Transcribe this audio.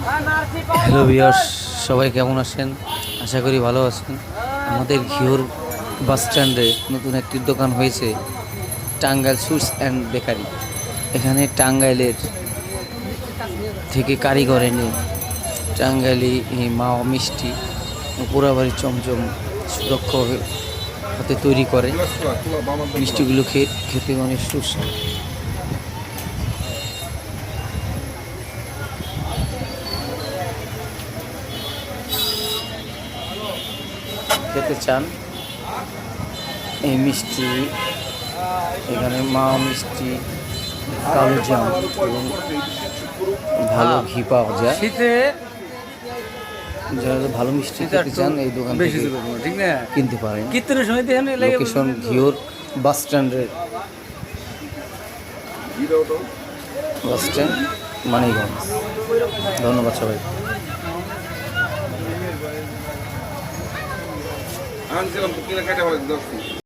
Hello viewers, সবাই কেমন আছেন? আশা করি ভালো আছেন। আমাদের ঘিওর বাস স্ট্যান্ডে নতুন একটি দোকান হয়েছে, টাঙ্গাইল সুইটস অ্যান্ড বেকারি। এখানে টাঙ্গাইলের থেকে কারিগর এনে টাঙ্গাইলি মাওয়া মিষ্টি ও পোড়াবাড়ি চমচম সুরক্ষ হাতে তৈরি করে। মিষ্টিগুলো খেতে অনেক সুস্বাদু। খেতে চান এই মিষ্টি, এখানে মাওয়া মিষ্টি, কালো জাম এবং ভালো ঘি পাওয়া যায়। শীতে যারা ভালো মিষ্টি খেতে চান এই দোকান থেকে ঠিক না কিনতে পারেন। কীর্তনের সময় দেখেন লোকেশন ঘিওর বাস স্ট্যান্ডের বাস স্ট্যান্ড, মানিকগঞ্জ। ধন্যবাদ সবাই। আনছিলাম তো কিনা কাটা হয়